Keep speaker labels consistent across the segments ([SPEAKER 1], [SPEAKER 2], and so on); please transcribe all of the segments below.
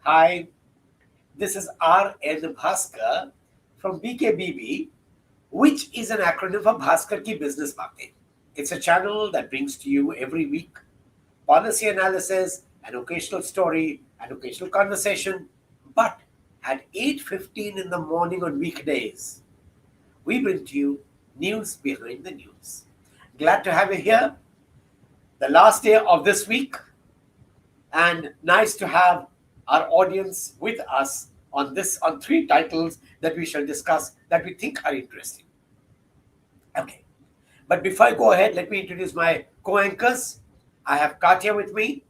[SPEAKER 1] Hi, this is R.N. Bhaskar from BKBB, which is an acronym for Bhaskar Ki Business Batein. It's a channel that brings to you every week policy analysis, an occasional story, an occasional conversation. But at 8:15 in the morning on weekdays, we bring to you news behind the news. Glad to have you here. The last day of this week, and nice to have our audience with us on three titles that we shall discuss that we think are interesting. Okay, but before I go ahead, let me introduce my co-anchors. I have Katya with me,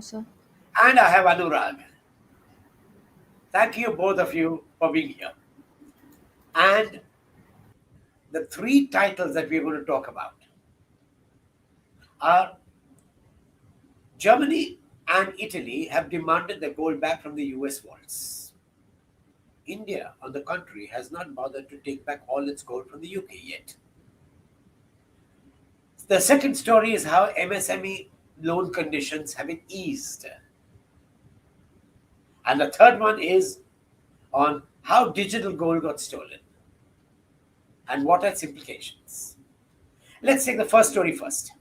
[SPEAKER 2] Sir.
[SPEAKER 1] and I have Anurag. Thank you both of you for being here. And the three titles that we're going to talk about are Germany and Italy have demanded their gold back from the US vaults. India, on the contrary, has not bothered to take back all its gold from the UK yet. The second story is how MSME loan conditions have been eased. And the third one is on how digital gold got stolen and what are its implications. Let's take the first story first.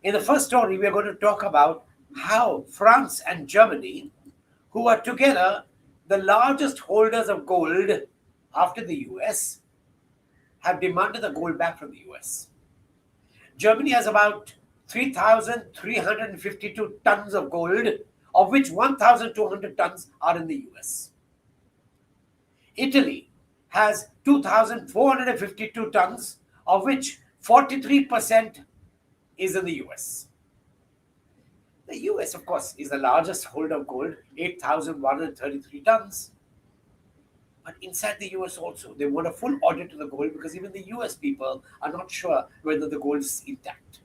[SPEAKER 1] In the first story, we are going to talk about how France and Germany, who are together the largest holders of gold after the US, have demanded the gold back from the US. Germany has about 3,352 tons of gold, of which 1,200 tons are in the US. Italy has 2,452 tons, of which 43% is in the US. The US, of course, is the largest holder of gold, 8,133 tons. But inside the US also, they want a full audit of the gold because even the US people are not sure whether the gold is intact.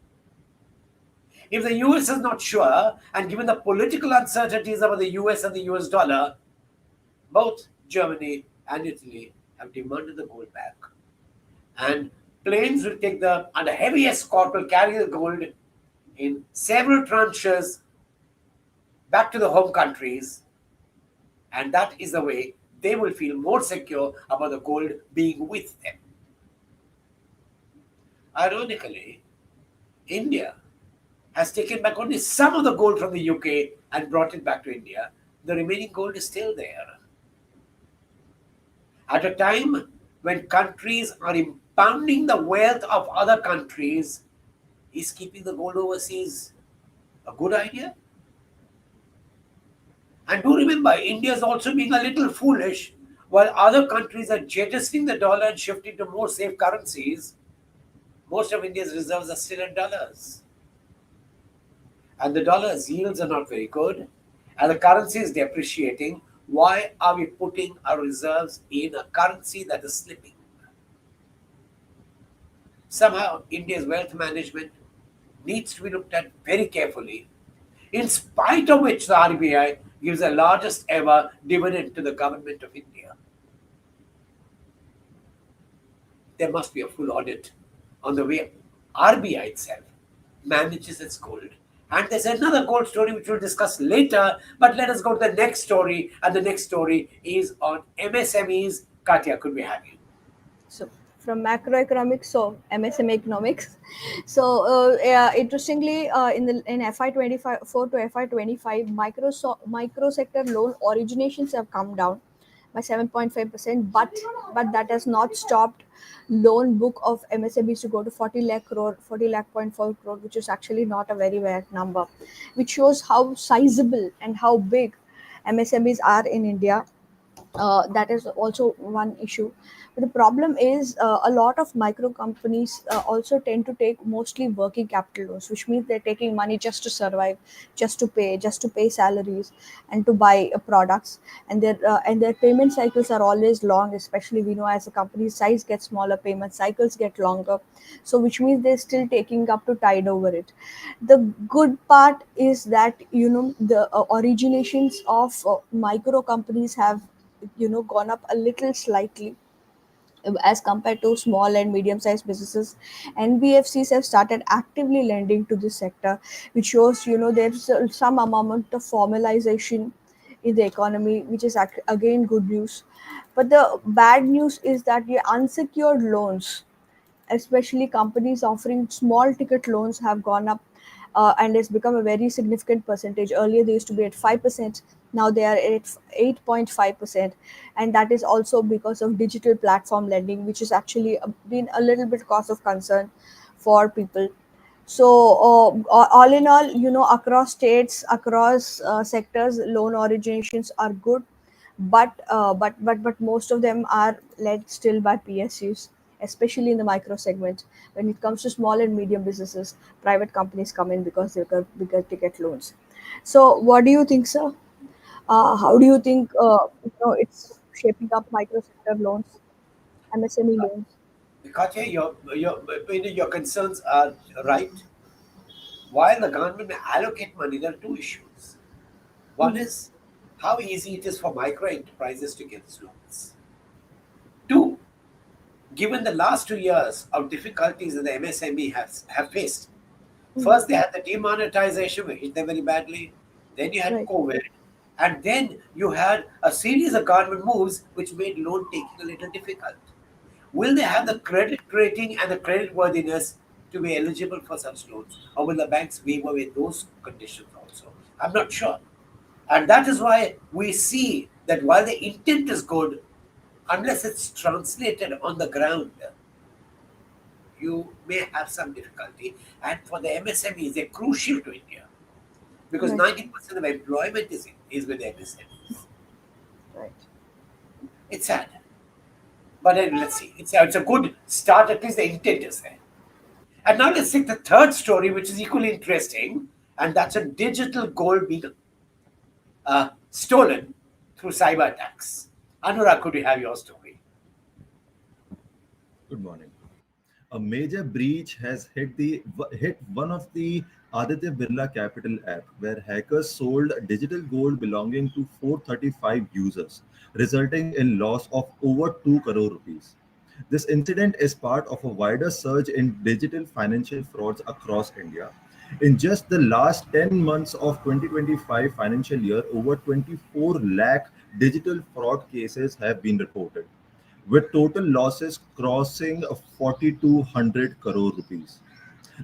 [SPEAKER 1] If the US is not sure, and given the political uncertainties about the US and the US dollar, both Germany and Italy have demanded the gold back. And planes will take and the heavy escort will carry the gold in several tranches back to the home countries. And that is the way they will feel more secure about the gold being with them. Ironically, India has taken back only some of the gold from the UK and brought it back to India. The remaining gold is still there. At a time when countries are impounding the wealth of other countries, is keeping the gold overseas a good idea? And do remember, India is also being a little foolish. While other countries are jettisoning the dollar and shifting to more safe currencies, most of India's reserves are still in dollars. And the dollar's yields are not very good, and the currency is depreciating. Why are we putting our reserves in a currency that is slipping? Somehow, India's wealth management needs to be looked at very carefully, in spite of which the RBI gives the largest ever dividend to the government of India. There must be a full audit on the way RBI itself manages its gold. And there's another gold story which we'll discuss later, but let us go to the next story. And the next story is on MSMEs. Katya, could we have you?
[SPEAKER 2] So from macroeconomics, so MSME economics. So interestingly, in FY24 to FY25, micro sector loan originations have come down by 7.5%, but that has not stopped loan book of MSMEs to go to 40 lakh crore, 40 lakh point 4 crore, which is actually not a very bad number, which shows how sizable and how big MSMEs are in India. That is also one issue. But the problem is a lot of micro companies also tend to take mostly working capital loans, which means they're taking money just to survive, just to pay salaries, and to buy products. And their payment cycles are always long. Especially, we know, as the company's size gets smaller, payment cycles get longer. So which means they're still taking up to tide over it. The good part is that the originations of micro companies have gone up a little slightly, as compared to small and medium sized businesses. NBFCs have started actively lending to this sector, which shows there's some amount of formalization in the economy, which is again good news. But the bad news is that the unsecured loans, especially companies offering small ticket loans, have gone up, and it's become a very significant percentage. Earlier they used to be at 5%, now they are at 8.5%, and that is also because of digital platform lending, which has actually been a little bit cause of concern for people. So all in all, across states, across sectors, loan originations are good, but most of them are led still by PSUs, especially in the micro segment. When it comes to small and medium businesses, private companies come in because they've got bigger ticket loans. So what do you think, sir? How do you think it's shaping up micro sector loans, MSME loans?
[SPEAKER 1] Katya, your concerns are right. While the government may allocate money, there are two issues. One
[SPEAKER 2] Mhm.
[SPEAKER 1] is how easy it is for micro enterprises to get loans. Two, given the last 2 years of difficulties that the MSME have faced,
[SPEAKER 2] Mhm.
[SPEAKER 1] first they had the demonetization, which hit them very badly. Then you had
[SPEAKER 2] Right.
[SPEAKER 1] COVID. And then you had a series of government moves which made loan taking a little difficult. Will they have the credit rating and the credit worthiness to be eligible for such loans? Or will the banks waive away those conditions also? I'm not sure. And that is why we see that while the intent is good, unless it's translated on the ground, you may have some difficulty. And for the MSMEs, they're crucial to India because
[SPEAKER 2] Right.
[SPEAKER 1] 90% of employment is with MSMEs.
[SPEAKER 2] Right.
[SPEAKER 1] It's sad. But then let's see. It's a good start. At least the intent is there. And now let's take the third story, which is equally interesting, and that's a digital gold being stolen through cyber attacks. Anurag, could you have your story?
[SPEAKER 3] Good morning. A major breach has hit one of the Aditya Birla Capital app, where hackers sold digital gold belonging to 435 users, resulting in loss of over 2 crore rupees. This incident is part of a wider surge in digital financial frauds across India. In just the last 10 months of 2025 financial year, over 24 lakh digital fraud cases have been reported, with total losses crossing 4,200 crore rupees.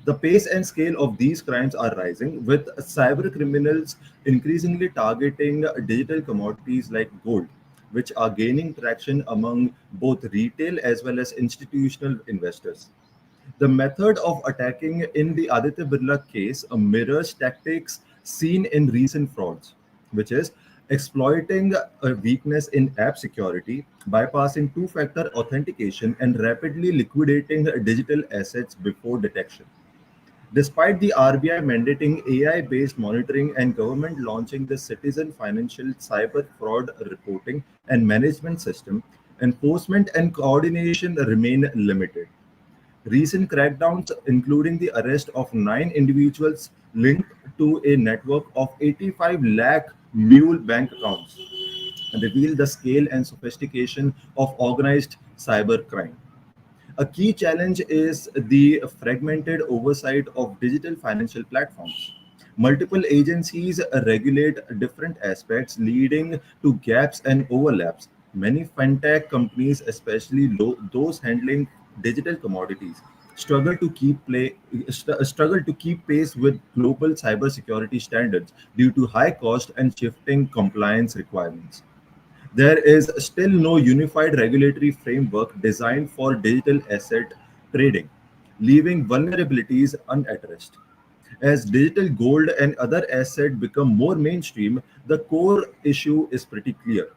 [SPEAKER 3] The pace and scale of these crimes are rising, with cyber criminals increasingly targeting digital commodities like gold, which are gaining traction among both retail as well as institutional investors. The method of attacking in the Aditya Birla case mirrors tactics seen in recent frauds, which is exploiting a weakness in app security, bypassing two factor authentication, and rapidly liquidating digital assets before detection. Despite the RBI mandating AI based monitoring and government launching the Citizen Financial Cyber Fraud Reporting and Management System, enforcement and coordination remain limited. Recent crackdowns, including the arrest of 9 individuals linked to a network of 85 lakh mule bank accounts, reveal the scale and sophistication of organized cybercrime. A key challenge is the fragmented oversight of digital financial platforms. Multiple agencies regulate different aspects, leading to gaps and overlaps. Many fintech companies, especially those handling digital commodities, struggle to keep pace with global cybersecurity standards due to high cost and shifting compliance requirements. There is still no unified regulatory framework designed for digital asset trading, leaving vulnerabilities unaddressed. As digital gold and other assets become more mainstream, the core issue is pretty clear.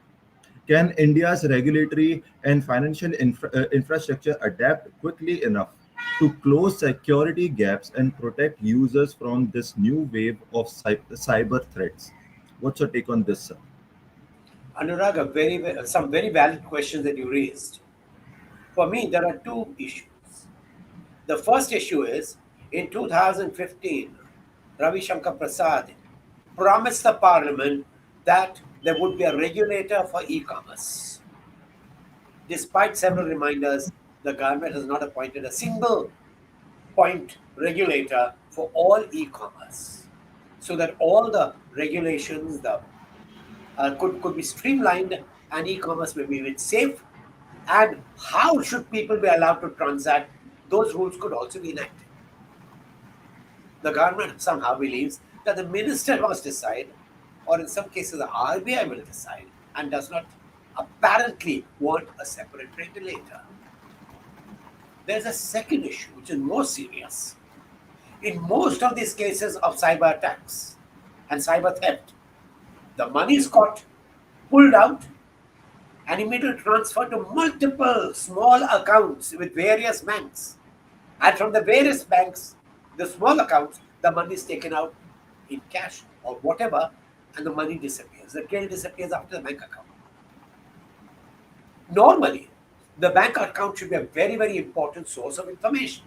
[SPEAKER 3] Can India's regulatory and financial infrastructure adapt quickly enough to close security gaps and protect users from this new wave of cyber threats? What's your take on this, sir?
[SPEAKER 1] Anurag, some very valid questions that you raised. For me, there are two issues. The first issue is in 2015, Ravi Shankar Prasad promised the parliament that there would be a regulator for e commerce. Despite several reminders, the government has not appointed a single point regulator for all e-commerce, so that all the regulations could be streamlined and e-commerce may be made safe. And how should people be allowed to transact? Those rules could also be enacted. The government somehow believes that the minister must decide, or in some cases, the RBI will decide, and does not apparently want a separate regulator. There's a second issue, which is more serious. In most of these cases of cyber attacks and cyber theft, the money is caught, pulled out, and immediately transferred to multiple small accounts with various banks. And from the various banks, the small accounts, the money is taken out in cash or whatever, and the money disappears. The trail disappears after the bank account. Normally, the bank account should be a very, very important source of information.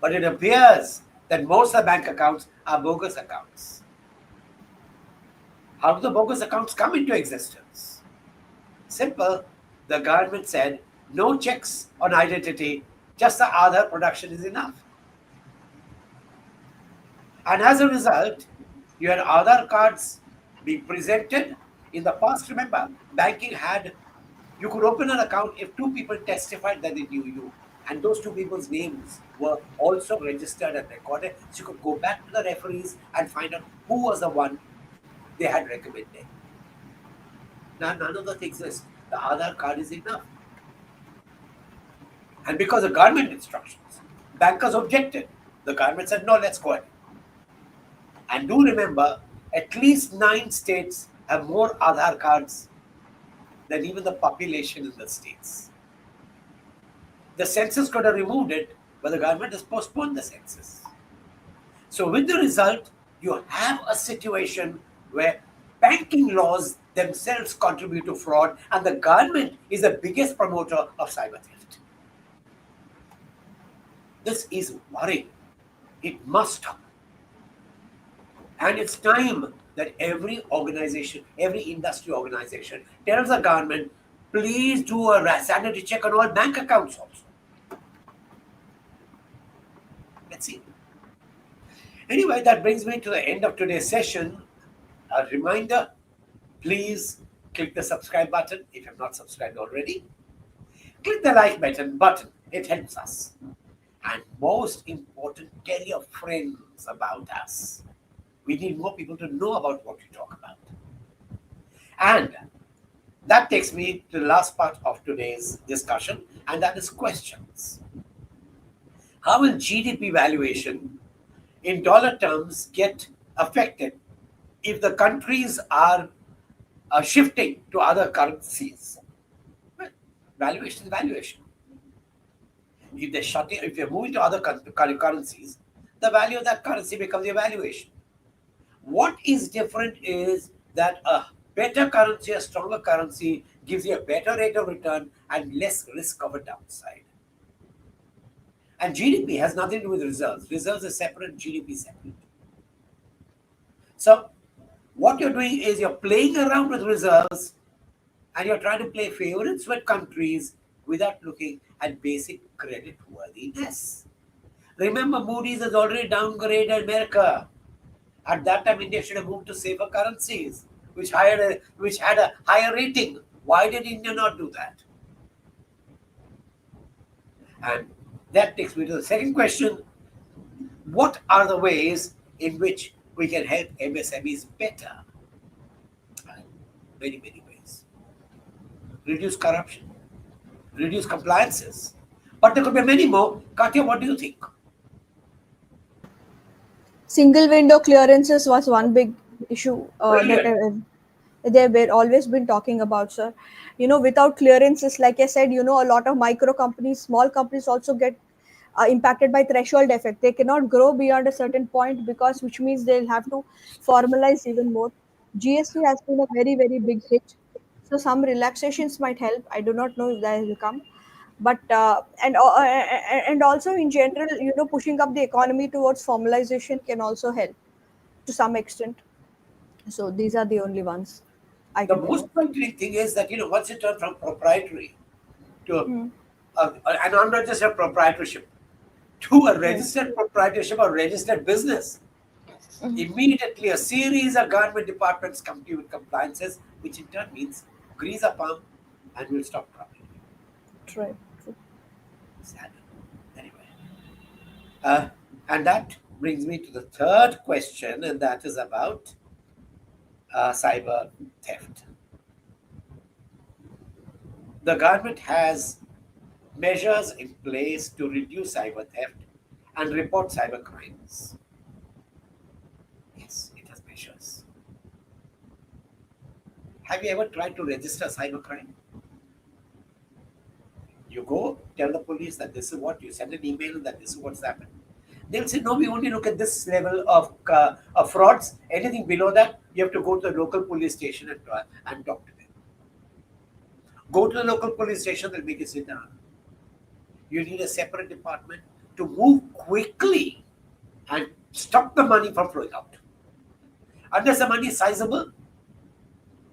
[SPEAKER 1] But it appears that most of the bank accounts are bogus accounts. How do the bogus accounts come into existence? Simple. The government said no checks on identity, just the Aadhaar production is enough. And as a result, your Aadhaar cards being presented. In the past, remember, banking had, you could open an account if two people testified that they knew you. And those two people's names were also registered and recorded. So you could go back to the referees and find out who was the one they had recommended. Now, none of that exists. The Aadhaar card is enough. And because of government instructions, bankers objected. The government said, no, let's go ahead. And do remember, at least 9 states have more Aadhaar cards than even the population in the states. The census could have removed it, but the government has postponed the census. So with the result, you have a situation where banking laws themselves contribute to fraud, and the government is the biggest promoter of cyber theft. This is worrying. It must stop. And it's time that every organization, every industry organization tells the government, please do a sanity check on all bank accounts also. Let's see. Anyway, that brings me to the end of today's session. A reminder, please click the subscribe button if you have not subscribed already. Click the like button. It helps us. And most important, tell your friends about us. We need more people to know about what we talk about. And that takes me to the last part of today's discussion, and that is questions. How will GDP valuation in dollar terms get affected if the countries are shifting to other currencies? Well, valuation is valuation. If they're moving to other currencies, the value of that currency becomes the valuation. What is different is that a better currency, a stronger currency, gives you a better rate of return and less risk of a downside. And GDP has nothing to do with reserves. Reserves are separate, GDP is separate. So what you're doing is you're playing around with reserves and you're trying to play favorites with countries without looking at basic credit worthiness. Remember, Moody's has already downgraded America. At that time, India should have moved to safer currencies, which had a higher rating. Why did India not do that? And that takes me to the second question. What are the ways in which we can help MSMEs better? Many, many ways. Reduce corruption, reduce compliances. But there could be many more. Katya, what do you think?
[SPEAKER 2] Single window clearances was one big issue they were always been talking about, sir. Without clearances, like I said, a lot of micro companies, small companies also get impacted by threshold effect. They cannot grow beyond a certain point, because which means they'll have to formalize even more. GST has been a very, very big hit, so some relaxations might help. I do not know if that will come, but and also in general, pushing up the economy towards formalization can also help to some extent. So these are the only ones. I
[SPEAKER 1] The
[SPEAKER 2] can
[SPEAKER 1] most
[SPEAKER 2] relate.
[SPEAKER 1] frightening thing is that, once you turn from proprietary to
[SPEAKER 2] Hmm.
[SPEAKER 1] an unregistered proprietorship to a
[SPEAKER 2] Right.
[SPEAKER 1] registered proprietorship or registered business,
[SPEAKER 2] Mhm.
[SPEAKER 1] immediately a series of government departments come to you with compliances, which in turn means grease a palm and we'll stop troubling you.
[SPEAKER 2] True. True.
[SPEAKER 1] Sad. Anyway. Uh, and that brings me to the third question, and that is about cyber theft. The government has measures in place to reduce cyber theft and report cyber crimes. Yes, it has measures. Have you ever tried to register cyber crime? You go tell the police that this is what you send an email that this is what's happened. They'll say, no, we only look at this level of frauds. Anything below that, you have to go to the local police station and talk to them. Go to the local police station, they'll make you sit down. You need a separate department to move quickly and stop the money from flowing out. Unless the money is sizable,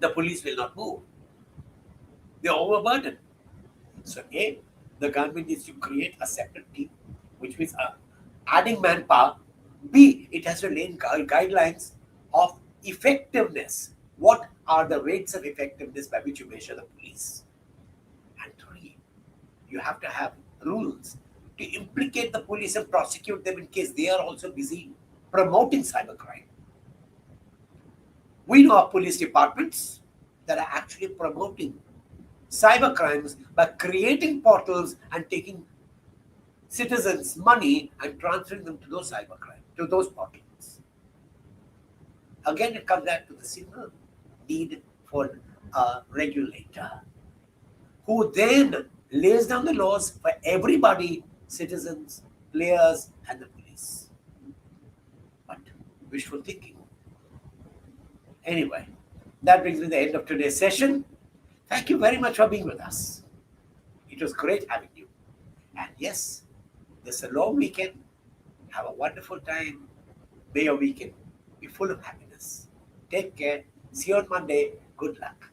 [SPEAKER 1] the police will not move. They're overburdened. So, A, the government needs to create a separate team, which means adding manpower. B, it has to lay in guidelines of effectiveness. What are the rates of effectiveness by which you measure the police? And three, you have to have rules to implicate the police and prosecute them in case they are also busy promoting cybercrime. We know of police departments that are actually promoting cyber crimes by creating portals and taking citizens' money and transferring them to those cybercrime, to those portals. Again, it comes back to the single need for a regulator who then lays down the laws for everybody, citizens, players, and the police. But wishful thinking. Anyway, that brings me to the end of today's session. Thank you very much for being with us. It was great having you. And yes, this is a long weekend. Have a wonderful time. May your weekend be full of happiness. Take care. See you on Monday. Good luck.